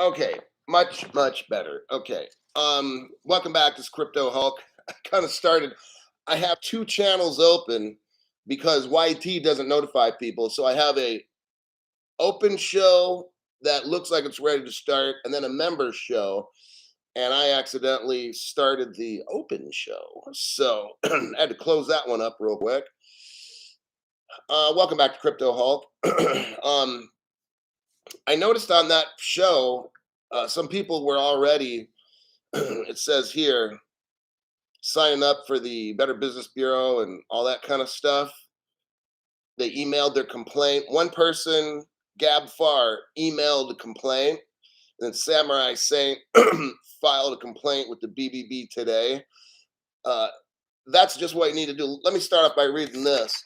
Okay, much better. Okay. Welcome back. This is Crypto Hulk. I kind of started. I have two channels open because YT doesn't notify people. So I have a open show that looks like it's ready to start, and then a member show. And I accidentally started the open show, so I had to close that one up real quick. Welcome back to Crypto Hulk. um, I noticed on that show, some people were already. It says here signing up for the Better Business Bureau and all that kind of stuff. They emailed their complaint. One person, Gab Far, emailed a complaint. And then Samurai Saint filed a complaint with the BBB today. Uh, that's just what you need to do. Let me start off by reading this.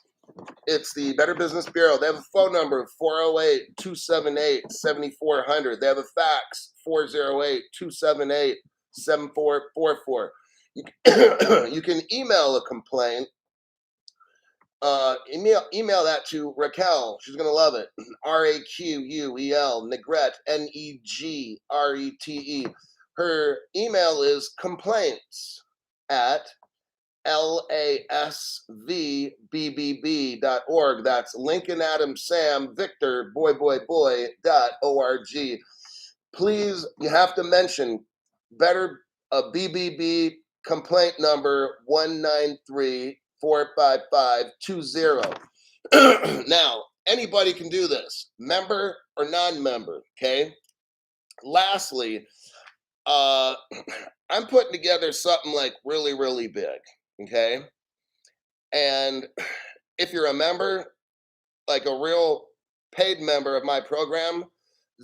It's the Better Business Bureau. They have a phone number of 408 278 7400. They have a fax 408 278 7444. You can email a complaint. Email that to Raquel. She's gonna love it. RAQUEL Negrete NEGRETE. Her email is complaints at lasvbbb.org. That's Lincoln Adam Sam Victor boy.org. Please, you have to mention better BBB complaint number 193-455-20. Now, anybody can do this, member or non-member, okay? Lastly, I'm putting together something like really big, okay? And if you're a member, like a real paid member of my program,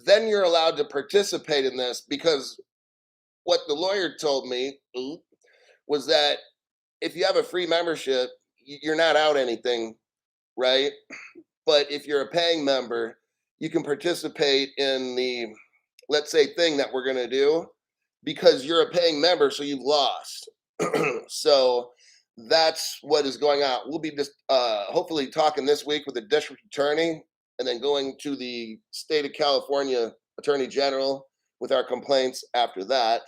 then you're allowed to participate in this, because what the lawyer told me was that if you have a free membership, you're not out anything, right? But if you're a paying member, you can participate in the, let's say, thing that we're going to do, because you're a paying member, so you've lost. So that's what is going on. We'll be just hopefully talking this week with the district attorney, and then going to the state of California attorney general with our complaints after that.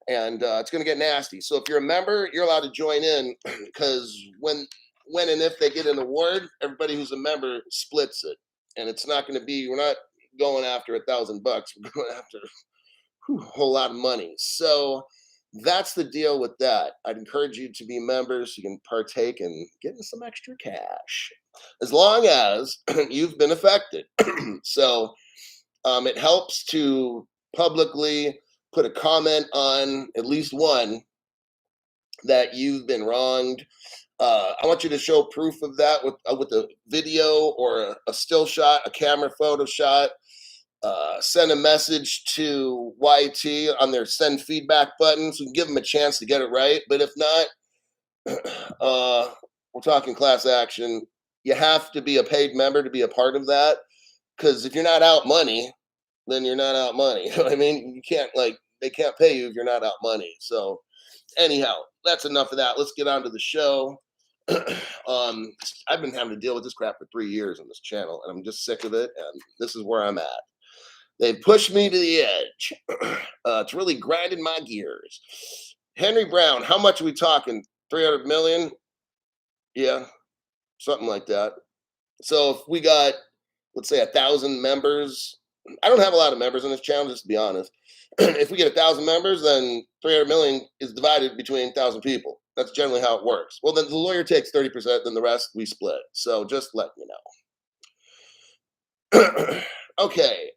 And it's going to get nasty. So if you're a member, you're allowed to join in, because when and if they get an award, everybody who's a member splits it, and it's not going to be. We're not going after $1,000. We're going after a whole lot of money. So that's the deal with that. I'd encourage you to be members so you can partake and get some extra cash, as long as you've been affected. So it helps to publicly put a comment on at least one that you've been wronged. I want you to show proof of that with a video or a still shot, a camera photo shot. Send a message to YT on their send feedback button, so we can give them a chance to get it right. But if not, we're talking class action. You have to be a paid member to be a part of that, because if you're not out money, then you're not out money. You know what I mean? You can't, like, they can't pay you if you're not out money. So anyhow, that's enough of that. Let's get on to the show. I've been having to deal with this crap for 3 years on this channel, and I'm just sick of it. And this is where I'm at. They've pushed me to the edge. It's really grinding my gears. Henry Brown, how much are we talking? 300 million? Yeah, something like that. So if we got, let's say, 1,000 members, I don't have a lot of members on this channel, just to be honest. If we get 1,000 members, then 300 million is divided between 1,000 people. That's generally how it works. Well, then the lawyer takes 30%, then the rest we split. So just let you know. Okay.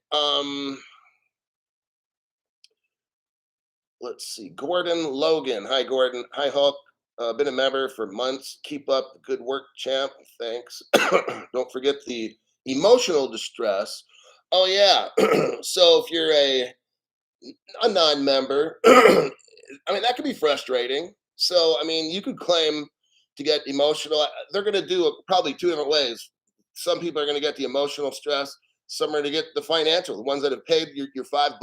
Let's see. Gordon Logan. Hi, Gordon. Hi, Hulk. Been a member for months. Keep up the good work, champ. Thanks. Don't forget the emotional distress. Oh, yeah. So if you're a non-member, I mean, that could be frustrating. So, I mean, you could claim to get emotional. They're going to do it probably two different ways. Some people are going to get the emotional stress. Some are going to get the financial, the ones that have paid your $5.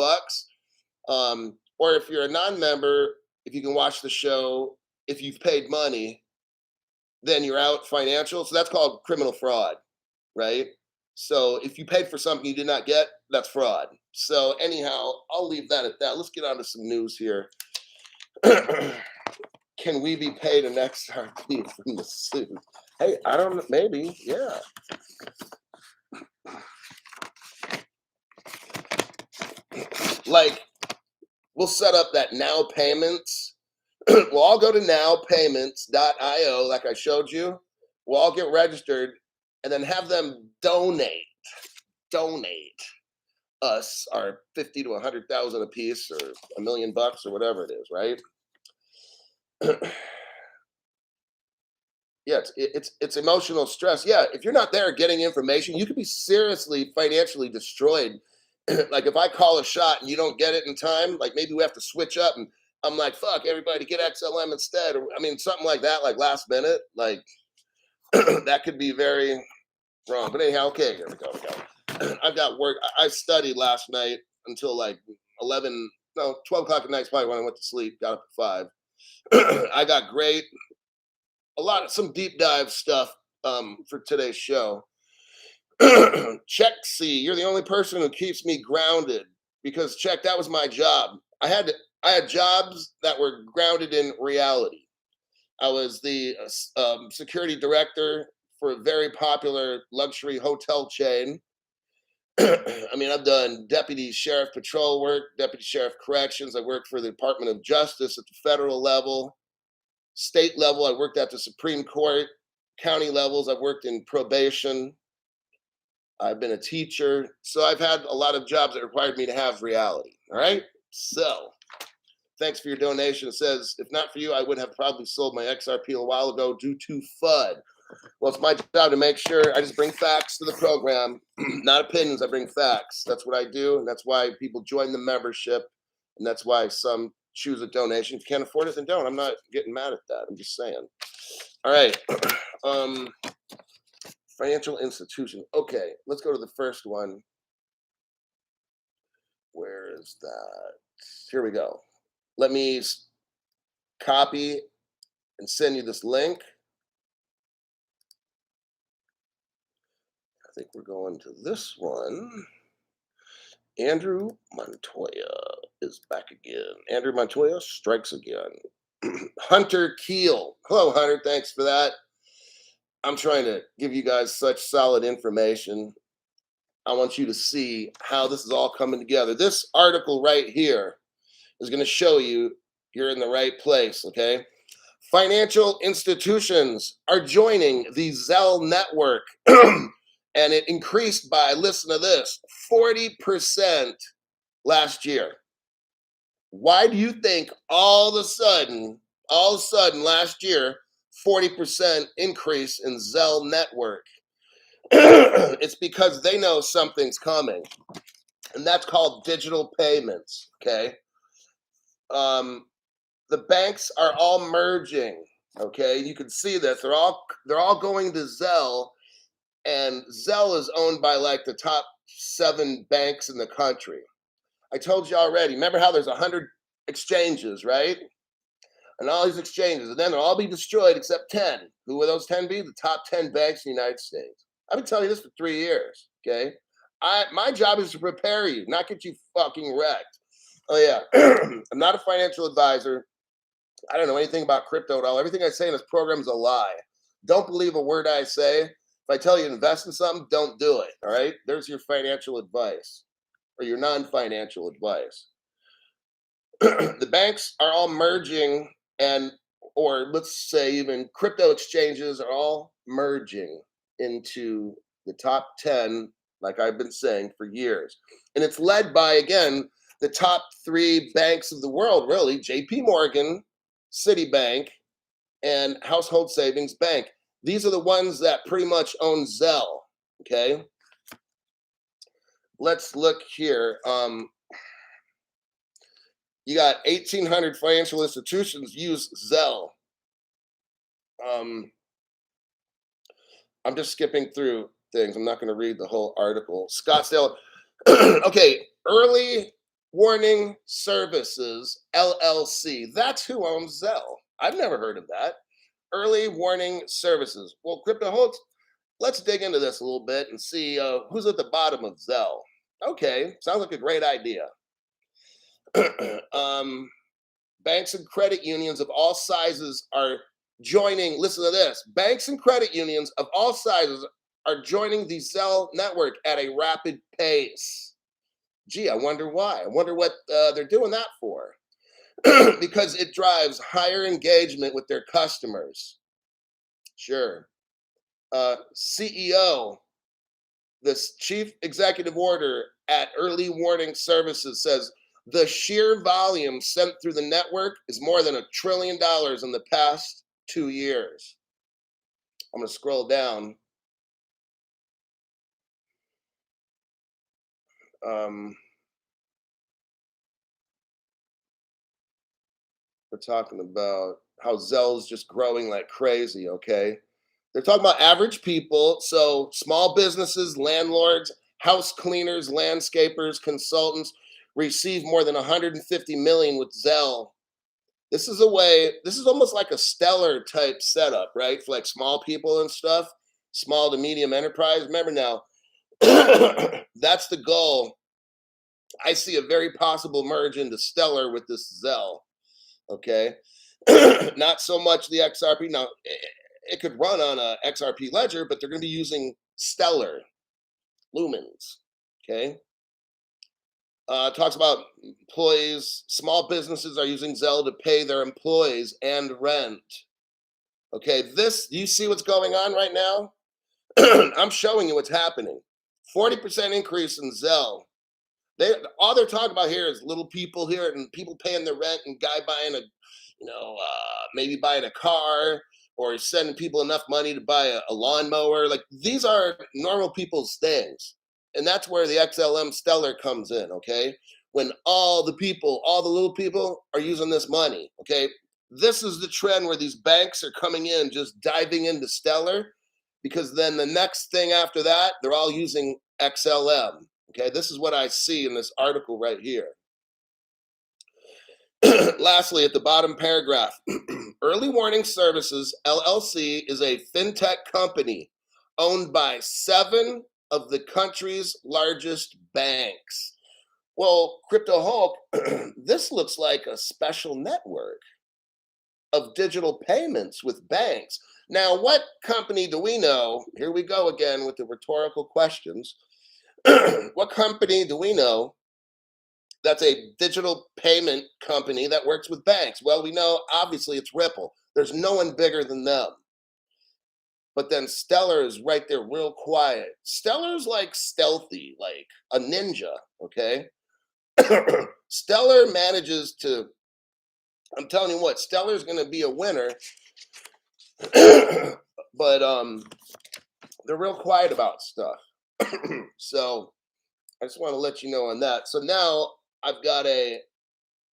Or if you're a non-member, if you can watch the show, if you've paid money, then you're out financial. So that's called criminal fraud, right? So if you paid for something you did not get, that's fraud. So anyhow, I'll leave that at that. Let's get on to some news here. Can we be paid an XRP from the suit? Hey, I don't know. Maybe, yeah. Like, we'll set up that Now Payments. We'll all go to nowpayments.io, like I showed you. We'll all get registered and then have them donate us our 50 to 100,000 a piece or $1,000,000 or whatever it is, right? Yeah, it's emotional stress. Yeah, if you're not there getting information, you could be seriously financially destroyed. Like if I call a shot and you don't get it in time, like maybe we have to switch up and I'm like, fuck everybody, get XLM instead. Or I mean something like that, like last minute, like that could be very wrong. But anyhow, okay, here we go. I've got work. I studied last night until like 11, no, 12 o'clock at night is probably when I went to sleep, got up at 5. I got some deep dive stuff for today's show. Check C, you're the only person who keeps me grounded because check, that was my job. I had jobs that were grounded in reality. I was the security director for a very popular luxury hotel chain. I mean, I've done deputy sheriff patrol work, deputy sheriff corrections. I worked for the Department of Justice at the federal level, state level. I worked at the Supreme Court, county levels. I've worked in probation. I've been a teacher. So I've had a lot of jobs that required me to have reality. All right. So thanks for your donation. It says, if not for you, I would have probably sold my XRP a while ago due to FUD. Well, it's my job to make sure I just bring facts to the program, not opinions. I bring facts. That's what I do. And that's why people join the membership. And that's why some choose a donation. If you can't afford it, then don't. I'm not getting mad at that. I'm just saying. All right. Financial institution. Okay, let's go to the first one. Where is that? Here we go. Let me copy and send you this link. I think we're going to this one. Andrew Montoya is back again. Andrew Montoya strikes again. Hunter Keel. Hello, Hunter. Thanks for that. I'm trying to give you guys such solid information. I want you to see how this is all coming together. This article right here is going to show you you're in the right place, okay? Financial institutions are joining the Zelle network. And it increased by, listen to this, 40% last year. Why do you think all of a sudden last year, 40% increase in Zelle network? It's because they know something's coming, and that's called digital payments, okay? The banks are all merging, okay? You can see this. They're all going to Zelle, and Zelle is owned by like the top 7 banks in the country. I told you already. Remember how there's 100 exchanges, right? And all these exchanges, and then they'll all be destroyed except 10. Who will those 10 be? The top 10 banks in the United States. I've been telling you this for 3 years, okay? My job is to prepare you, not get you fucking wrecked. Oh yeah, I'm not a financial advisor. I don't know anything about crypto at all. Everything I say in this program is a lie. Don't believe a word I say. If I tell you to invest in something, don't do it. All right? There's your financial advice or your non-financial advice. The banks are all merging or let's say even crypto exchanges are all merging into the top 10, like I've been saying for years. And it's led by, again, the top 3 banks of the world, really, JP Morgan, Citibank, and Household Savings Bank. These are the ones that pretty much own Zelle, okay? Let's look here. You got 1,800 financial institutions use Zelle. I'm just skipping through things. I'm not going to read the whole article. Scottsdale. Okay, Early Warning Services, LLC. That's who owns Zelle. I've never heard of that. Early Warning Services. Well, Crypto Holds, let's dig into this a little bit and see who's at the bottom of Zelle. Okay, sounds like a great idea. um, Banks and credit unions of all sizes are joining. Listen to this: banks and credit unions of all sizes are joining the Zelle network at a rapid pace. Gee, I wonder why. I wonder what they're doing that for. Because it drives higher engagement with their customers. Sure. CEO, this chief executive order at Early Warning Services says the sheer volume sent through the network is more than $1 trillion in the past 2 years. I'm going to scroll down. Um, we're talking about how Zell's just growing like crazy, okay? They're talking about average people, so small businesses, landlords, house cleaners, landscapers, consultants receive more than 150 million with Zelle. This is a way, this is almost like a Stellar type setup, right? For like small people and stuff, small to medium enterprise. Remember now, that's the goal. I see a very possible merge into Stellar with this Zelle. Okay. Not so much the XRP. Now, it could run on a XRP ledger, but they're going to be using Stellar lumens. Okay. Talks about employees, small businesses are using Zelle to pay their employees and rent. Okay, this, you see what's going on right now? I'm showing you what's happening. 40% increase in Zelle. They all they're talking about here is little people here and people paying their rent and guy buying a, maybe buying a car or sending people enough money to buy a lawnmower. Like these are normal people's things, and that's where the XLM Stellar comes in. Okay, when all the people, all the little people, are using this money. Okay, this is the trend where these banks are coming in, just diving into Stellar, because then the next thing after that, they're all using XLM. Okay, this is what I see in this article right here. Lastly, at the bottom paragraph, Early Warning Services LLC is a fintech company owned by 7 of the country's largest banks. Well, Crypto Hulk, this looks like a special network of digital payments with banks. Now, what company do we know? Here we go again with the rhetorical questions. What company do we know that's a digital payment company that works with banks? Well, we know obviously it's Ripple. There's no one bigger than them. But then Stellar is right there, real quiet. Stellar's like stealthy, like a ninja, okay? Stellar manages to, I'm telling you what, Stellar's gonna be a winner. But they're real quiet about stuff. So I just want to let you know on that. So now I've got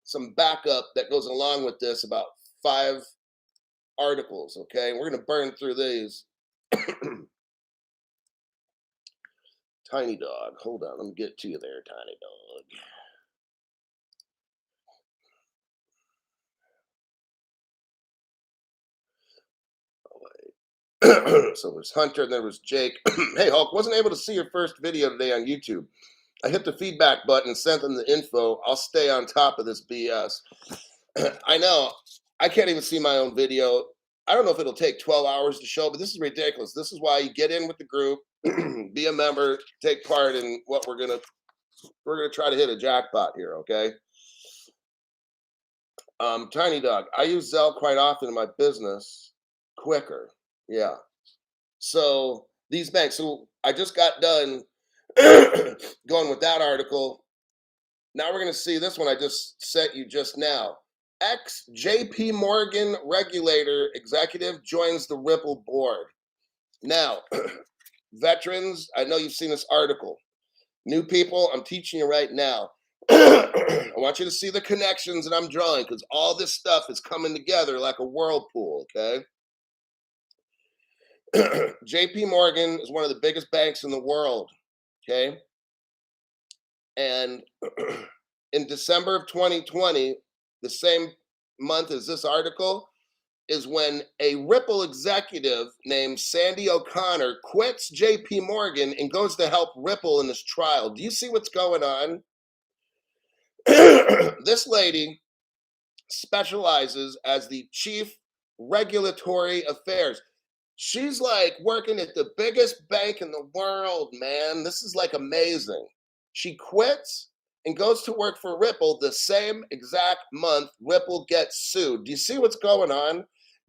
some backup that goes along with this, about 5 articles. Okay, we're gonna burn through these. Tiny dog, hold on, let me get to you there, tiny dog. So there's Hunter and there was Jake. Hey Hulk, wasn't able to see your first video today on YouTube. I hit the feedback button and sent them the info. I'll stay on top of this BS. I know. I can't even see my own video. I don't know if it'll take 12 hours to show, but this is ridiculous. This is why you get in with the group, be a member, take part in what we're gonna try to hit a jackpot here, okay? Tiny dog. I use Zelle quite often in my business. Quicker. Yeah. So these banks. So I just got done going with that article. Now we're going to see this one I just sent you just now. Ex JP Morgan regulator executive joins the Ripple board. Now, veterans, I know you've seen this article. New people, I'm teaching you right now. I want you to see the connections that I'm drawing because all this stuff is coming together like a whirlpool, okay? JP Morgan is one of the biggest banks in the world, okay? And in December of 2020, the same month as this article, is when a Ripple executive named Sandy O'Connor quits JP Morgan and goes to help Ripple in this trial. Do you see what's going on? This lady specializes as the chief regulatory affairs. She's like working at the biggest bank in the world, man. This is like amazing. She quits and goes to work for Ripple the same exact month Ripple gets sued. Do you see what's going on?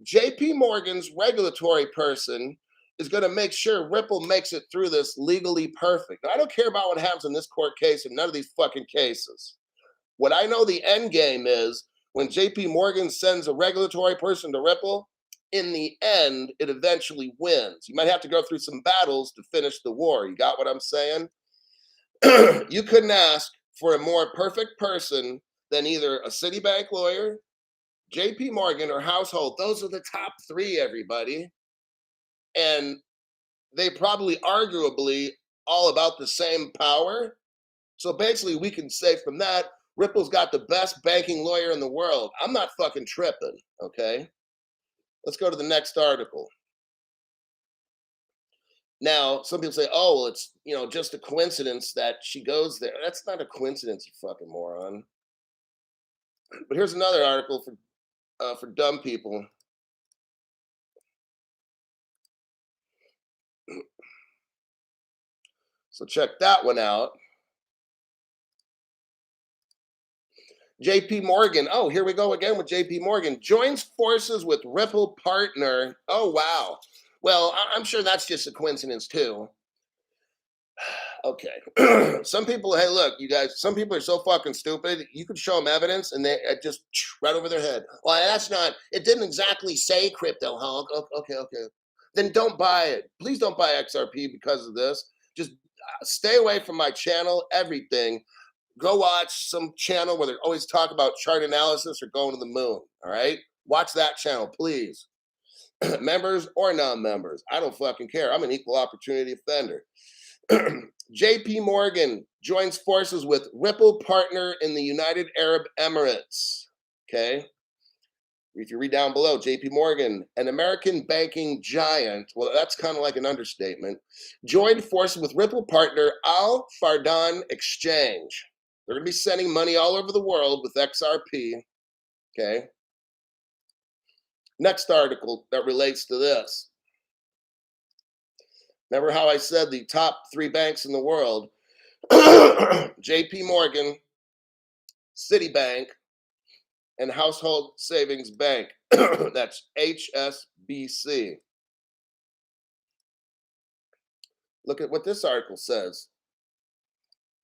JP Morgan's regulatory person is going to make sure Ripple makes it through this legally perfect. I don't care about what happens in this court case and none of these fucking cases. What I know the end game is when JP Morgan sends a regulatory person to Ripple, in the end, it eventually wins. You might have to go through some battles to finish the war. You got what I'm saying? You couldn't ask for a more perfect person than either a Citibank lawyer, JP Morgan, or Household. Those are the top three, everybody. And they probably arguably all about the same power. So basically, we can say from that, Ripple's got the best banking lawyer in the world. I'm not fucking tripping, okay? Let's go to the next article. Now, some people say, oh, well, it's, just a coincidence that she goes there. That's not a coincidence, you fucking moron. But here's another article for dumb people. So check that one out. JP Morgan. Oh, here we go again with JP Morgan. Joins forces with Ripple partner. Oh, wow. Well, I'm sure that's just a coincidence too. Okay. Some people, hey, look, you guys, some people are so fucking stupid. You could show them evidence and they just right over their head. Well, that's not, it didn't exactly say Crypto Hulk. Okay. Then don't buy it. Please don't buy XRP because of this. Just stay away from my channel, everything. Go watch some channel where they always talk about chart analysis or going to the moon. All right. Watch that channel, please. Members or non-members. I don't fucking care. I'm an equal opportunity offender. JP Morgan joins forces with Ripple partner in the United Arab Emirates. Okay. If you read down below, JP Morgan, an American banking giant, well, that's kind of like an understatement, joined forces with Ripple partner Al Fardan Exchange. They're going to be sending money all over the world with XRP. Okay. Next article that relates to this. Remember how I said the top three banks in the world? JP Morgan, Citibank, and Household Savings Bank. That's HSBC. Look at what this article says.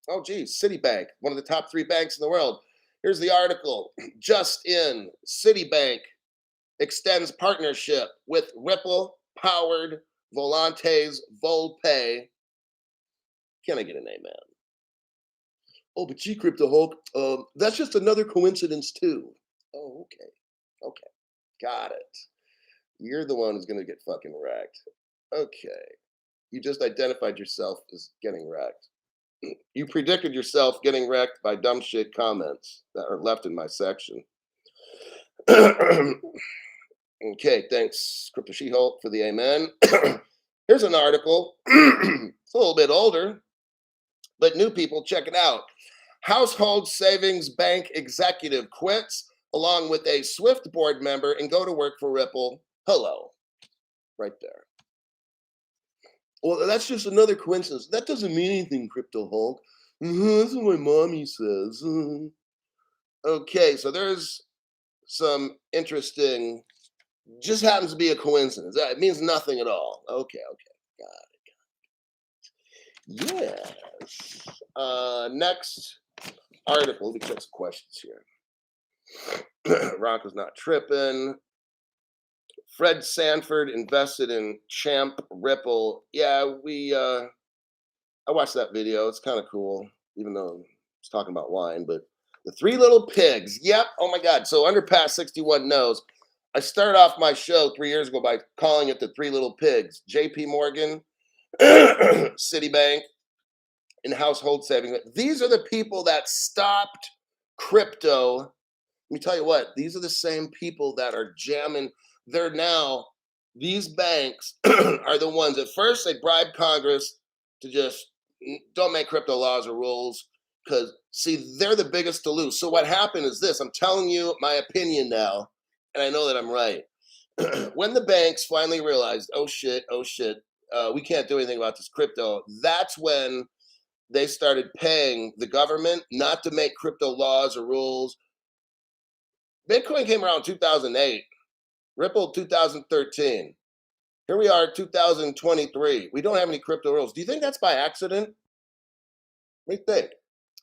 Oh, geez, Citibank, one of the top three banks in the world. Here's the article. Just in, Citibank extends partnership with Ripple-powered Volante's Volpay. Can I get an amen? Oh, but gee, Crypto Hulk, that's just another coincidence too. Oh, okay. Got it. You're the one who's going to get fucking wrecked. Okay. You just identified yourself as getting wrecked. You predicted yourself getting wrecked by dumb shit comments that are left in my section. Okay, thanks, Crypto She-Hulk, for the amen. Here's an article. It's a little bit older, but new people, check it out. Household Savings Bank executive quits along with a Swift board member and go to work for Ripple. Hello. Right there. Well, that's just another coincidence. That doesn't mean anything, Crypto Hulk. That's what my mommy says. Okay, so there's some interesting, just happens to be a coincidence. It means nothing at all. Okay, got it. Yes. Next article, we got some questions here. Rocco's not tripping. Fred Sanford invested in Champ Ripple. Yeah, I watched that video. It's kind of cool, even though it's talking about wine. But the Three Little Pigs. Yep. Oh my God. So Underpass 61 knows. I started off my show 3 years ago by calling it the Three Little Pigs. JP Morgan, Citibank, and Household Savings. These are the people that stopped crypto. Let me tell you what, these are the same people that are jamming they're now, these banks are the ones, at first they bribed Congress to just don't make crypto laws or rules because, see, they're the biggest to lose. So what happened is this, I'm telling you my opinion now, and I know that I'm right. When the banks finally realized, oh shit, we can't do anything about this crypto, that's when they started paying the government not to make crypto laws or rules. Bitcoin came around 2008, Ripple 2013. Here we are, 2023. We don't have any crypto rules. Do you think that's by accident? What do you think?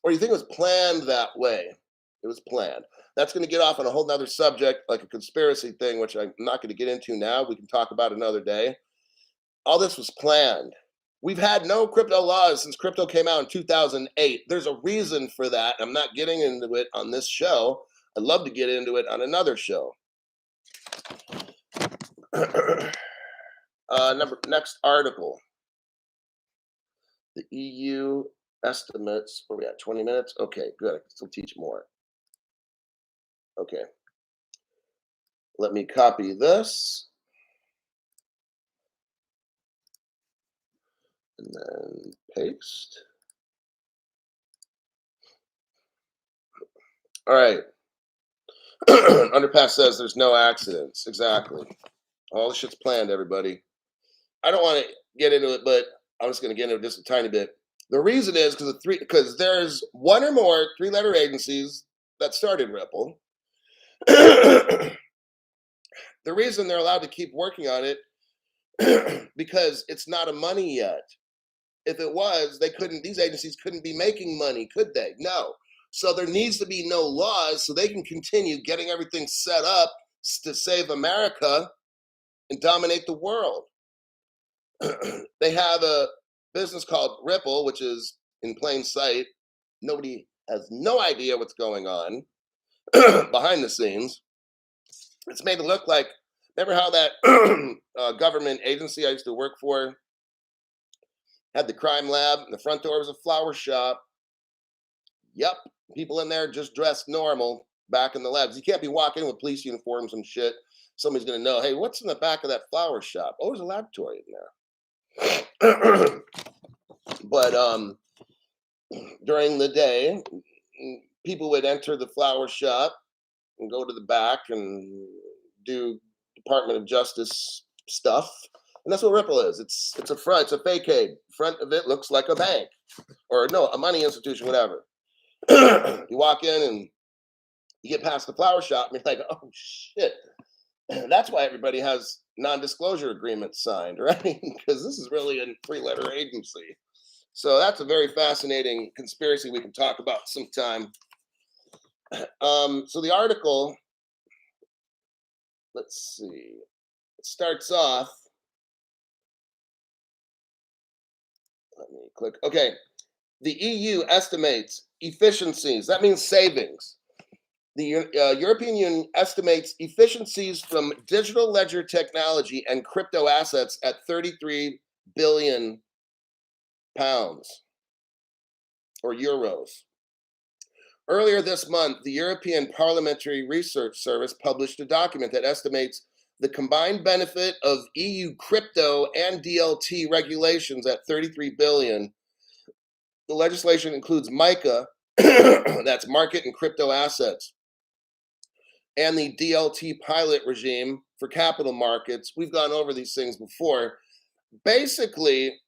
Or do you think it was planned that way? It was planned. That's going to get off on a whole nother subject, like a conspiracy thing, which I'm not going to get into now. We can talk about another day. All this was planned. We've had no crypto laws since crypto came out in 2008. There's a reason for that. I'm not getting into it on this show. I'd love to get into it on another show. Next article. The EU estimates, where we at, 20 minutes? Okay, good. I can still teach more. Okay. Let me copy this. And then paste. All right. Underpass says there's no accidents. Exactly. All the shit's planned, everybody. I don't want to get into it, but I'm just going to get into it just a tiny bit. The reason is because there's one or more three-letter agencies that started Ripple. The reason they're allowed to keep working on it because it's not a money yet. If it was, these agencies couldn't be making money, could they? No. So there needs to be no laws so they can continue getting everything set up to save America and dominate the world. They have a business called Ripple, which is in plain sight. Nobody has no idea what's going on behind the scenes. It's made it look like, remember how that government agency I used to work for had the crime lab, and the front door was a flower shop. Yep, people in there just dressed normal back in the labs. You can't be walking in with police uniforms and shit. Somebody's going to know, hey, what's in the back of that flower shop? Oh, there's a laboratory in there. But during the day, people would enter the flower shop and go to the back and do Department of Justice stuff. And that's what Ripple is. It's a front, it's a facade. Front of it looks like a bank. Or no, a money institution, whatever. You walk in and you get past the flower shop and you're like, oh shit. That's why everybody has non-disclosure agreements signed, right? Because this is really a three-letter agency. So that's a very fascinating conspiracy we can talk about sometime. So the article, let's see, it starts off. Let me click. Okay. The EU estimates efficiencies. That means savings. The European Union estimates efficiencies from digital ledger technology and crypto assets at 33 billion pounds or euros. Earlier this month, the European Parliamentary Research Service published a document that estimates the combined benefit of EU crypto and DLT regulations at 33 billion. The legislation includes MiCA, that's market and crypto assets, and the DLT pilot regime for capital markets. We've gone over these things before. Basically,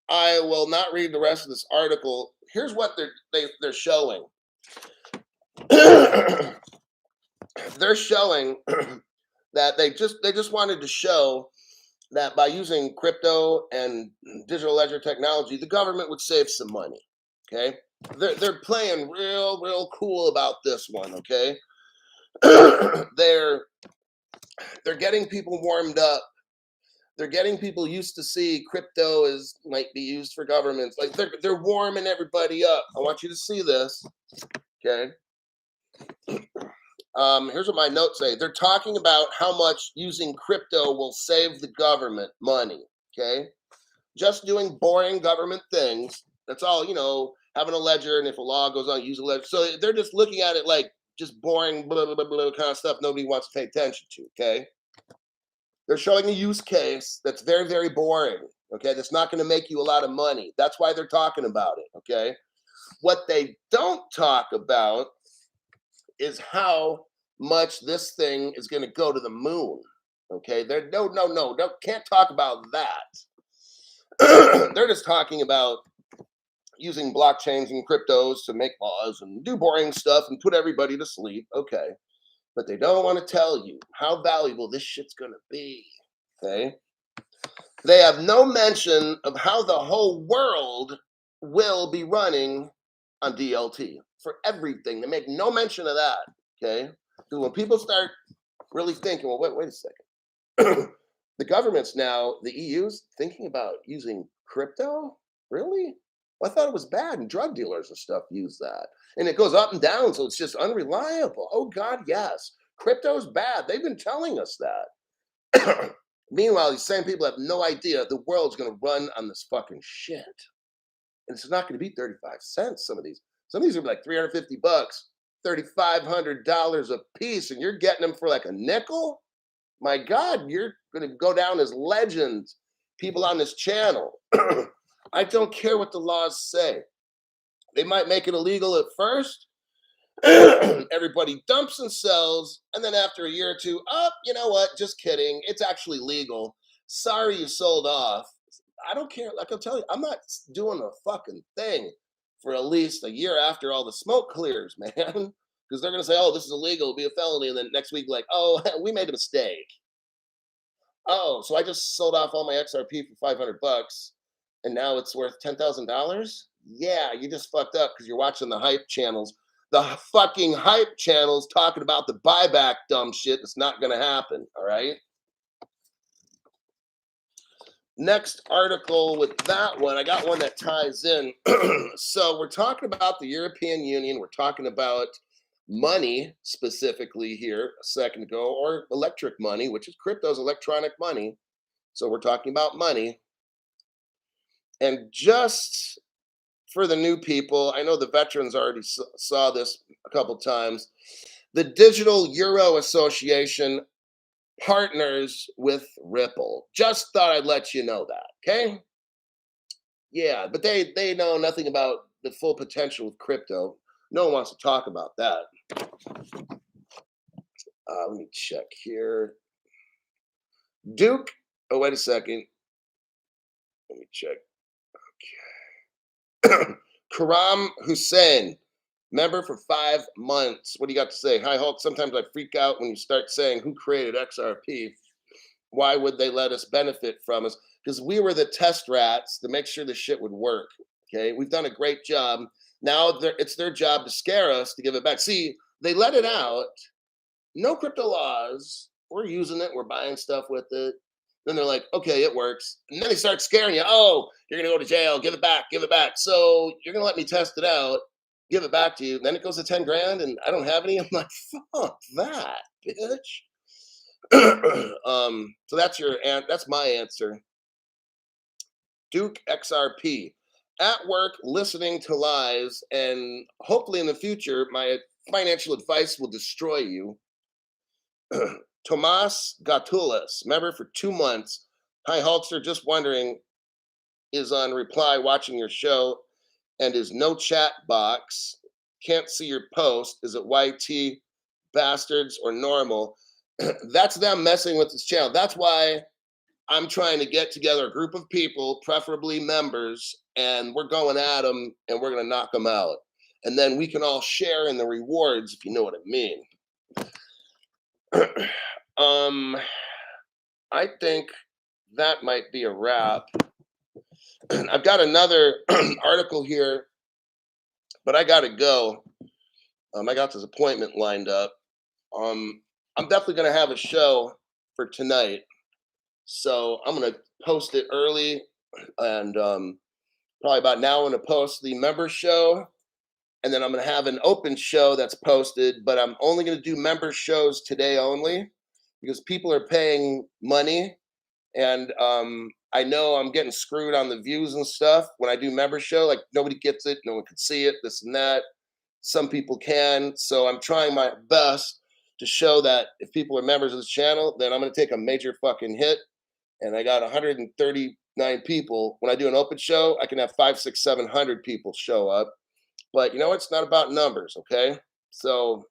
I will not read the rest of this article. Here's what they're showing. They're showing that they just wanted to show that by using crypto and digital ledger technology, the government would save some money. Okay, they're playing real cool about this one. Okay. They're getting people warmed up. They're getting people used to see crypto might be used for governments. Like they're warming everybody up. I want you to see this. Okay. Here's what my notes say. They're talking about how much using crypto will save the government money. Okay. Just doing boring government things. That's all, having a ledger, and if a law goes on, use a ledger. So they're just looking at it like just boring, blah, blah, blah, blah kind of stuff nobody wants to pay attention to, okay? They're showing a use case that's very, very boring. Okay, that's not going to make you a lot of money. That's why they're talking about it. Okay, what they don't talk about is how much this thing is going to go to the moon. Okay, they're no, can't talk about that. They're just talking about using blockchains and cryptos to make laws and do boring stuff and put everybody to sleep. Okay, but they don't want to tell you how valuable this shit's going to be. Okay, they have no mention of how the whole world will be running on DLT for everything. They make no mention of that. Okay, because when people start really thinking, well, wait a second. The government's now, the EU's thinking about using crypto? Really? Well, I thought it was bad and drug dealers and stuff use that. And it goes up and down, so it's just unreliable. Oh, God, yes. Crypto's bad. They've been telling us that. Meanwhile, these same people have no idea the world's going to run on this fucking shit. And it's not going to be 35 cents, some of these. Some of these are like 350 bucks, $3,500 a piece, and you're getting them for like a nickel? My God, you're going to go down as legends, people on this channel. I don't care what the laws say. They might make it illegal at first. Everybody dumps and sells. And then after a year or two, oh, you know what? Just kidding. It's actually legal. Sorry you sold off. I don't care. Like I'll tell you, I'm not doing a fucking thing for at least a year after all the smoke clears, man. Because they're going to say, oh, this is illegal, it'll be a felony. And then next week, like, oh, we made a mistake. Oh, so I just sold off all my XRP for 500 bucks and now it's worth $10,000? Yeah, you just fucked up because you're watching the hype channels. The fucking hype channels talking about the buyback dumb shit that's not going to happen, all right? Next article with that one, I got one that ties in. So we're talking about the European Union. We're talking about money specifically here a second ago, or electric money, which is crypto's electronic money. So we're talking about money. And just for the new people, I know the veterans already saw this a couple times. The Digital Euro Association partners with Ripple. Just thought I'd let you know that, okay? Yeah, but they know nothing about the full potential with crypto. No one wants to talk about that. Let me check here. Duke. Oh, wait a second. Let me check. Okay. Karam Hussein, member for 5 months. What do you got to say? Hi, Hulk. Sometimes I freak out when you start saying who created XRP. Why would they let us benefit from us? Because we were the test rats to make sure the shit would work. Okay, we've done a great job. Now it's their job to scare us to give it back. See, they let it out. No crypto laws. We're using it. We're buying stuff with it. Then they're like, okay, it works. And then they start scaring you. Oh, you're going to go to jail. Give it back. Give it back. So you're going to let me test it out. Give it back to you. Then it goes to 10 grand and I don't have any. I'm like, fuck that, bitch. So that's my answer. Duke XRP. At work, listening to lies, and hopefully in the future, my financial advice will destroy you. Tomas Gatulis, member for 2 months. Hi, Hulkster. Just wondering, is on reply watching your show and is no chat box. Can't see your post. Is it YT bastards or normal? That's them messing with this channel. That's why I'm trying to get together a group of people, preferably members, and we're going at them and we're going to knock them out. And then we can all share in the rewards, if you know what I mean. I think that might be a wrap. I've got another article here, but I got to go. I got this appointment lined up. I'm definitely going to have a show for tonight. So I'm going to post it early, and probably about now I'm going to post the member show, and then I'm going to have an open show that's posted, but I'm only going to do member shows today only because people are paying money, and I know I'm getting screwed on the views and stuff when I do member show. Like nobody gets it, no one can see it, this and that. Some people can, so I'm trying my best to show that if people are members of this channel, then I'm going to take a major fucking hit. And I got 139 people. When I do an open show, I can have 5, 6, 700 people show up. But you know, it's not about numbers, okay? So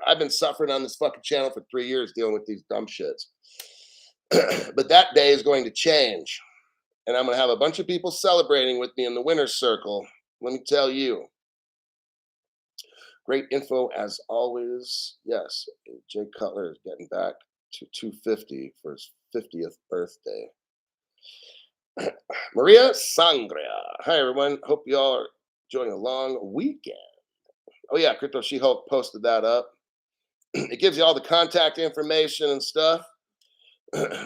I've been suffering on this fucking channel for 3 years dealing with these dumb shits. But that day is going to change. And I'm going to have a bunch of people celebrating with me in the winner's circle. Let me tell you. Great info as always. Yes, Jay Cutler is getting back to 250 for his 50th birthday. Maria Sangria. Hi, everyone. Hope you all are enjoying a long weekend. Oh, yeah, Crypto She Hulk posted that up. It gives you all the contact information and stuff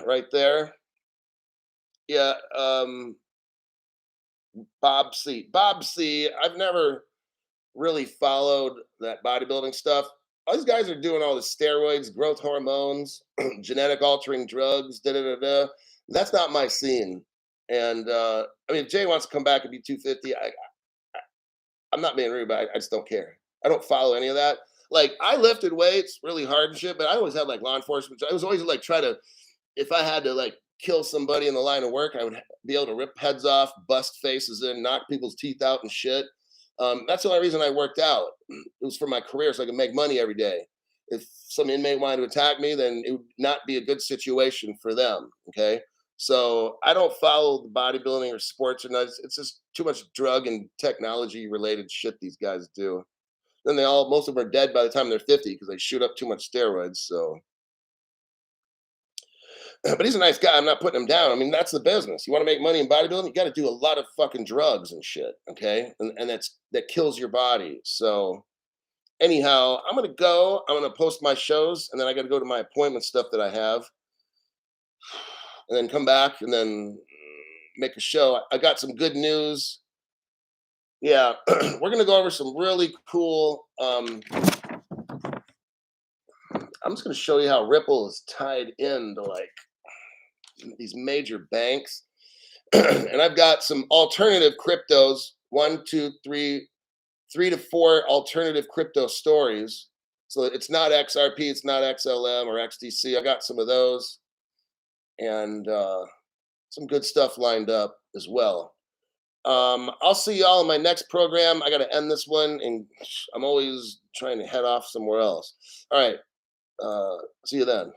right there. Yeah, Bob C. Bob C. I've never really followed that bodybuilding stuff. All these guys are doing all the steroids, growth hormones, genetic altering drugs, da da da da. That's not my scene. And I mean, if Jay wants to come back and be 250, I'm not being rude, but I just don't care. I don't follow any of that. Like I lifted weights really hard and shit, but I always had like law enforcement. I was always like try to, if I had to like kill somebody in the line of work, I would be able to rip heads off, bust faces in, knock people's teeth out and shit. That's the only reason I worked out. It was for my career, so I could make money every day. If some inmate wanted to attack me, then it would not be a good situation for them. Okay. So I don't follow the bodybuilding or sports or not. It's just too much drug and technology related shit these guys do. Then most of them are dead by the time they're 50 because they shoot up too much steroids. So, but he's a nice guy. I'm not putting him down. I mean, that's the business. You want to make money in bodybuilding, you got to do a lot of fucking drugs and shit. Okay, and that kills your body. So anyhow, I'm gonna go. I'm gonna post my shows, and then I got to go to my appointment stuff that I have, and then come back and then make a show. I got some good news. Yeah, we're gonna go over some really cool. I'm just gonna show you how Ripple is tied into like these major banks. And I've got some alternative cryptos, 3 to 4 alternative crypto stories. So it's not XRP, it's not XLM or XDC. I got some of those and some good stuff lined up as well. I'll see y'all in my next program. I got to end this one, and I'm always trying to head off somewhere else. All right. See you then.